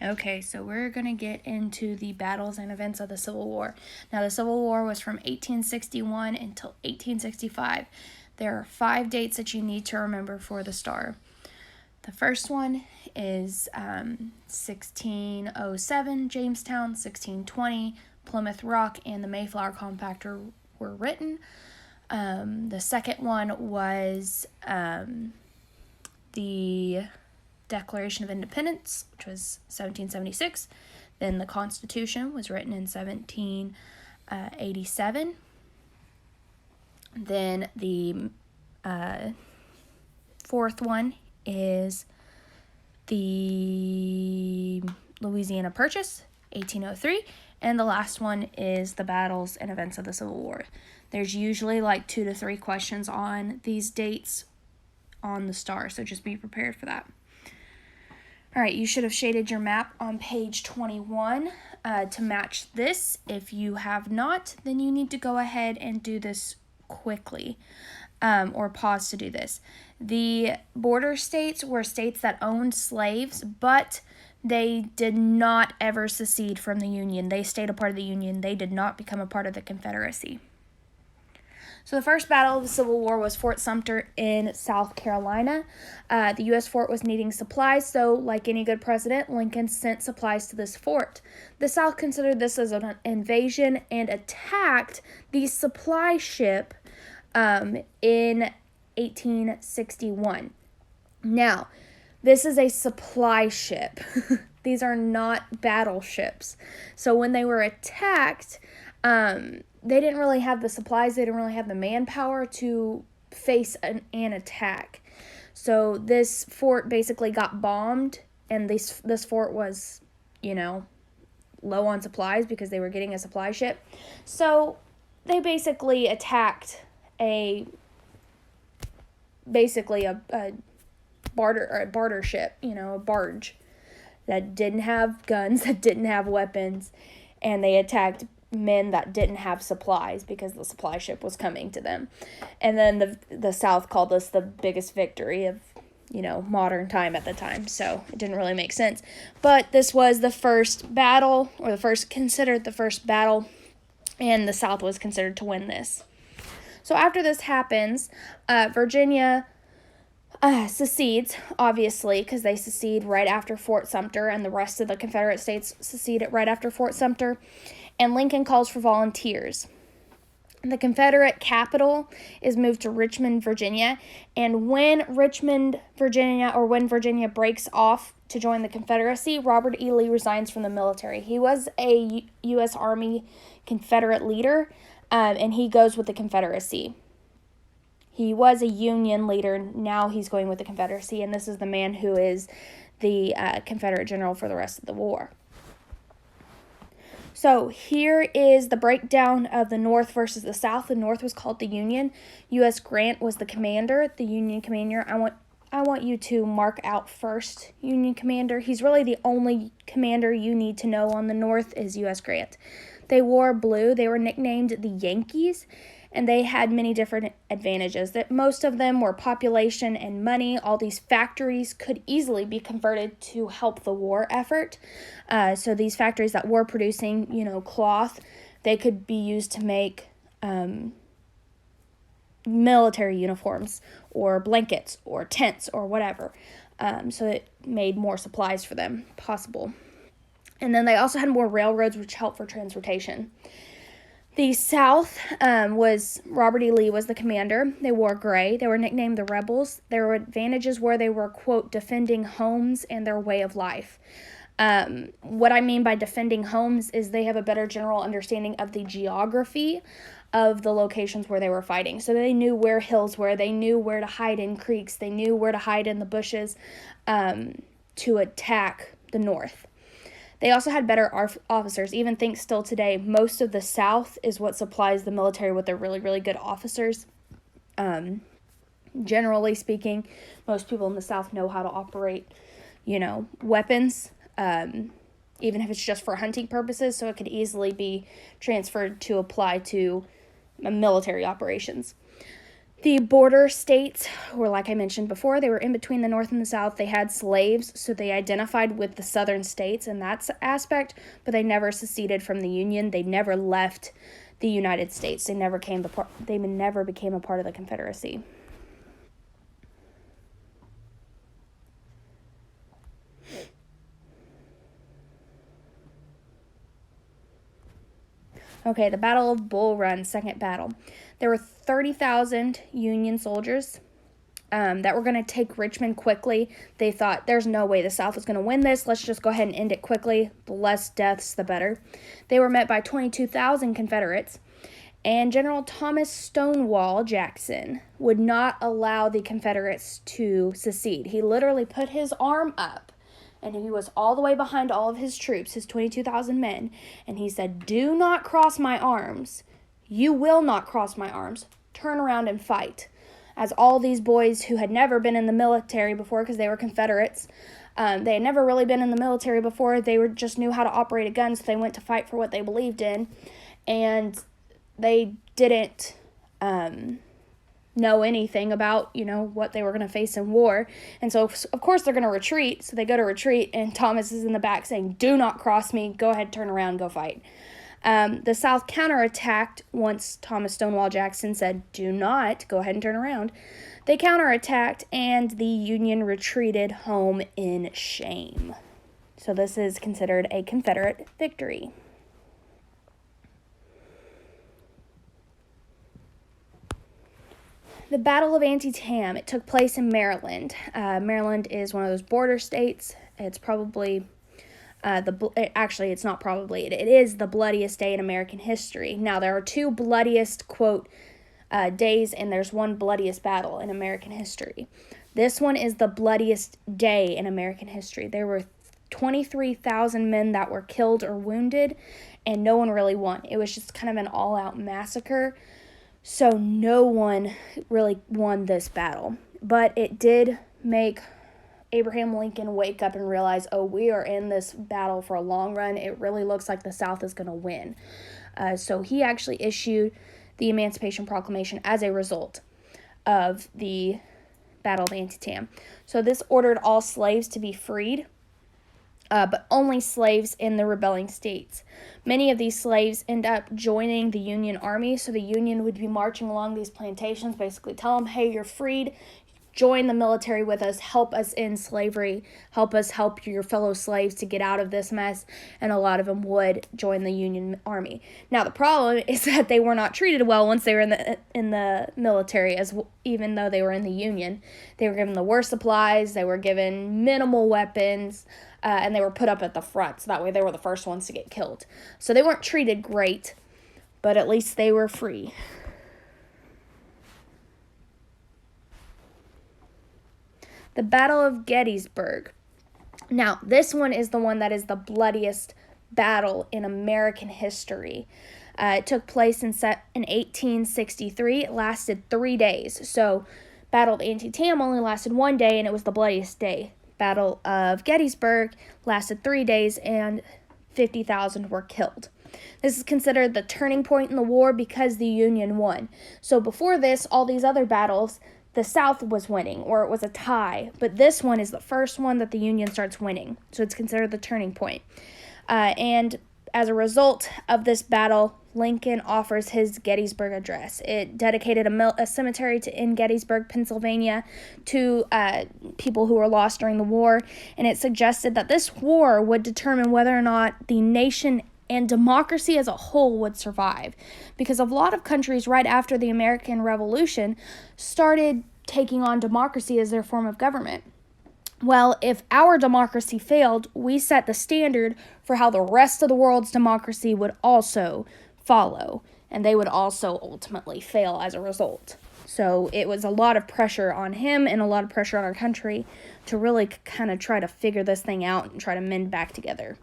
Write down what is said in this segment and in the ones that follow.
Okay, so we're going to get into the battles and events of the Civil War. Now, the Civil War was from 1861 until 1865. There are 5 dates that you need to remember for the star. The first one is 1607, Jamestown, 1620, Plymouth Rock, and the Mayflower Compact were written. The second one was the Declaration of Independence, which was 1776. Then the Constitution was written in 1787. Then the fourth one is the Louisiana Purchase, 1803. And the last one is the battles and events of the Civil War. There's usually like 2 to 3 questions on these dates on the star, so just be prepared for that. All right, you should have shaded your map on page 21 to match this. If you have not, then you need to go ahead and do this quickly or pause to do this. The border states were states that owned slaves, but they did not ever secede from the Union. They stayed a part of the Union. They did not become a part of the Confederacy. So the first battle of the Civil War was Fort Sumter in South Carolina. The U.S. fort was needing supplies, so like any good president, Lincoln sent supplies to this fort. The South considered this as an invasion and attacked the supply ship in 1861. Now, this is a supply ship. These are not battleships. So when they were attacked, they didn't really have the supplies, they didn't really have the manpower to face an attack. So this fort basically got bombed, and this fort was, low on supplies because they were getting a supply ship. So they basically attacked a barter ship, a barge that didn't have guns, that didn't have weapons, and they attacked men that didn't have supplies because the supply ship was coming to them. And then the South called this the biggest victory of, modern time at the time. So it didn't really make sense. But this was the first battle, or considered the first battle, and the South was considered to win this. So after this happens, Virginia secedes, obviously, because they secede right after Fort Sumter, and the rest of the Confederate states seceded right after Fort Sumter. And Lincoln calls for volunteers. The Confederate capital is moved to Richmond, Virginia, and when Virginia breaks off to join the Confederacy, Robert E. Lee resigns from the military. He was a U.S. Army Confederate leader, and he goes with the Confederacy. He was a Union leader, now he's going with the Confederacy, and this is the man who is the Confederate general for the rest of the war. So here is the breakdown of the North versus the South. The North was called the Union. U.S. Grant was the commander, the Union commander. I want you to mark out first Union commander. He's really the only commander you need to know on the North is U.S. Grant. They wore blue. They were nicknamed the Yankees, and they had many different advantages. That most of them were population and money. All these factories could easily be converted to help the war effort. So these factories that were producing, cloth, they could be used to make military uniforms or blankets or tents or whatever. So it made more supplies for them possible. And then they also had more railroads, which helped for transportation. The South was Robert E. Lee was the commander. They wore gray. They were nicknamed the Rebels. Their advantages were they were, quote, defending homes and their way of life. What I mean by defending homes is they have a better general understanding of the geography of the locations where they were fighting. So they knew where hills were. They knew where to hide in creeks. They knew where to hide in the bushes to attack the North. They also had better officers. Even think still today, most of the South is what supplies the military with their really, really good officers. Generally speaking, most people in the South know how to operate, weapons, even if it's just for hunting purposes, so it could easily be transferred to apply to military operations. The border states were, like I mentioned before, they were in between the North and the South. They had slaves, so they identified with the southern states in that aspect, but they never seceded from the Union. They never left the United States. They never became a part of the Confederacy. Okay, the Battle of Bull Run, second battle. There were 30,000 Union soldiers that were going to take Richmond quickly. They thought, there's no way the South is going to win this. Let's just go ahead and end it quickly. The less deaths, the better. They were met by 22,000 Confederates. And General Thomas Stonewall Jackson would not allow the Confederates to secede. He literally put his arm up, and he was all the way behind all of his troops, his 22,000 men, and he said, "Do not cross my arms. You will not cross my arms. Turn around and fight." As all these boys who had never been in the military before, because they were Confederates, they had never really been in the military before. They just knew how to operate a gun, so they went to fight for what they believed in, and they didn't know anything about, what they were going to face in war. And so, of course, they're going to retreat. So they go to retreat, and Thomas is in the back saying, "Do not cross me. Go ahead, turn around, go fight." The South counterattacked once Thomas Stonewall Jackson said, "Do not, go ahead and turn around." They counterattacked, and the Union retreated home in shame. So this is considered a Confederate victory. The Battle of Antietam, it took place in Maryland. Maryland is one of those border states. It's probably, it's not probably, it is the bloodiest day in American history. Now, there are two bloodiest, quote, days, and there's one bloodiest battle in American history. This one is the bloodiest day in American history. There were 23,000 men that were killed or wounded, and no one really won. It was just kind of an all-out massacre. So no one really won this battle, but it did make Abraham Lincoln wake up and realize, oh, we are in this battle for a long run. It really looks like the South is going to win. So he actually issued the Emancipation Proclamation as a result of the Battle of Antietam. So this ordered all slaves to be freed, but only slaves in the rebelling states. Many of these slaves end up joining the Union Army, so the Union would be marching along these plantations, basically tell them, hey, you're freed, join the military with us, help us end slavery, help us help your fellow slaves to get out of this mess, and a lot of them would join the Union Army. Now, the problem is that they were not treated well once they were in the military, even though they were in the Union. They were given the worst supplies, they were given minimal weapons, and they were put up at the front, so that way they were the first ones to get killed. So they weren't treated great, but at least they were free. The Battle of Gettysburg. Now, this one is the one that is the bloodiest battle in American history. It took place in 1863. It lasted 3 days. So, Battle of Antietam only lasted 1 day, and it was the bloodiest day. Battle of Gettysburg lasted 3 days, and 50,000 were killed. This is considered the turning point in the war because the Union won. So before this, all these other battles, the South was winning, or it was a tie. But this one is the first one that the Union starts winning. So it's considered the turning point. And as a result of this battle, Lincoln offers his Gettysburg Address. It dedicated a cemetery in Gettysburg, Pennsylvania, to people who were lost during the war, and it suggested that this war would determine whether or not the nation and democracy as a whole would survive, because a lot of countries right after the American Revolution started taking on democracy as their form of government. Well, if our democracy failed, we set the standard for how the rest of the world's democracy would also follow, and they would also ultimately fail as a result. So it was a lot of pressure on him and a lot of pressure on our country to really kind of try to figure this thing out and try to mend back together.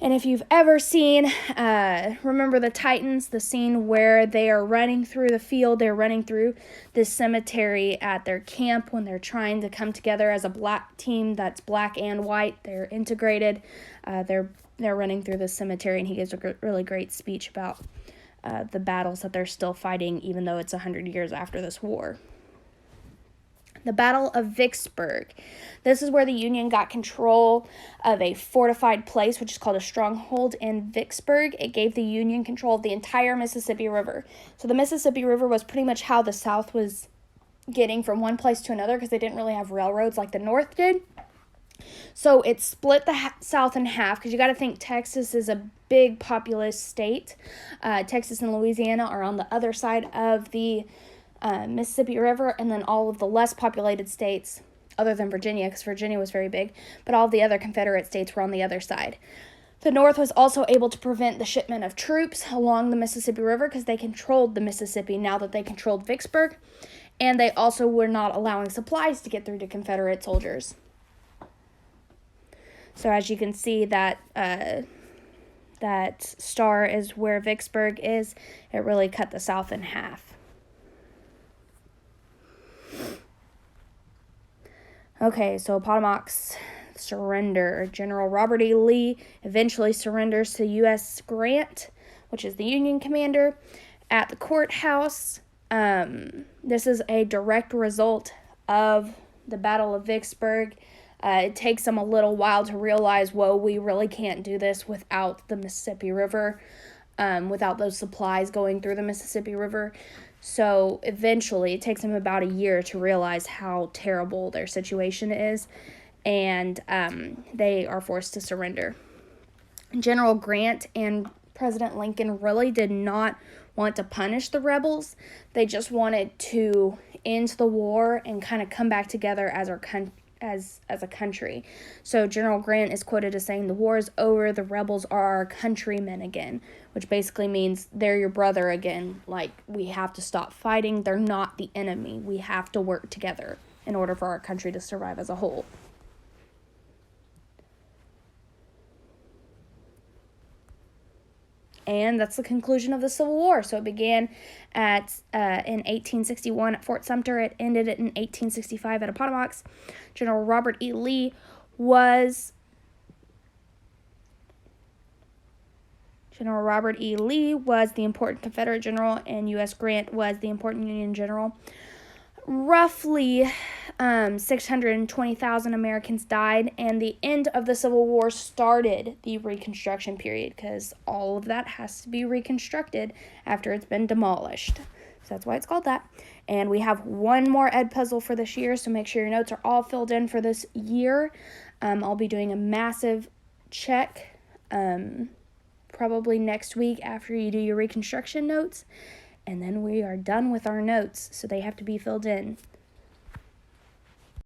And if you've ever seen, Remember the Titans, the scene where they are running through the field, they're running through this cemetery at their camp when they're trying to come together as a black team that's black and white. They're integrated. They're running through the cemetery, and he gives a really great speech about the battles that they're still fighting, even though it's 100 years after this war. The Battle of Vicksburg. This is where the Union got control of a fortified place, which is called a stronghold in Vicksburg. It gave the Union control of the entire Mississippi River. So the Mississippi River was pretty much how the South was getting from one place to another, because they didn't really have railroads like the North did. So it split the South in half, because you got to think Texas is a big populous state. Texas and Louisiana are on the other side of the Mississippi River, and then all of the less populated states, other than Virginia, because Virginia was very big, but all of the other Confederate states were on the other side. The North was also able to prevent the shipment of troops along the Mississippi River, because they controlled the Mississippi now that they controlled Vicksburg, and they also were not allowing supplies to get through to Confederate soldiers. So as you can see, that star is where Vicksburg is. It really cut the South in half. Okay, so Appomattox surrender. General Robert E. Lee eventually surrenders to U.S. Grant, which is the Union commander, at the courthouse. This is a direct result of the Battle of Vicksburg. It takes them a little while to realize, whoa, we really can't do this without the Mississippi River, without those supplies going through the Mississippi River. So eventually, it takes them about a year to realize how terrible their situation is, and they are forced to surrender. General Grant and President Lincoln really did not want to punish the rebels. They just wanted to end the war and kind of come back together as a country. So General Grant is quoted as saying, "The war is over, the rebels are our countrymen again," which basically means they're your brother again. Like, we have to stop fighting. They're not the enemy. We have to work together in order for our country to survive as a whole. And that's the conclusion of the Civil War. So it began in 1861 at Fort Sumter. It ended in 1865 at Appomattox. General Robert E. Lee was the important Confederate general, and U.S. Grant was the important Union general. Roughly 620,000 Americans died, and the end of the Civil War started the Reconstruction period, because all of that has to be reconstructed after it's been demolished. So that's why it's called that. And we have one more ed puzzle for this year, so make sure your notes are all filled in for this year. I'll be doing a massive check probably next week after you do your Reconstruction notes. And then we are done with our notes, so they have to be filled in.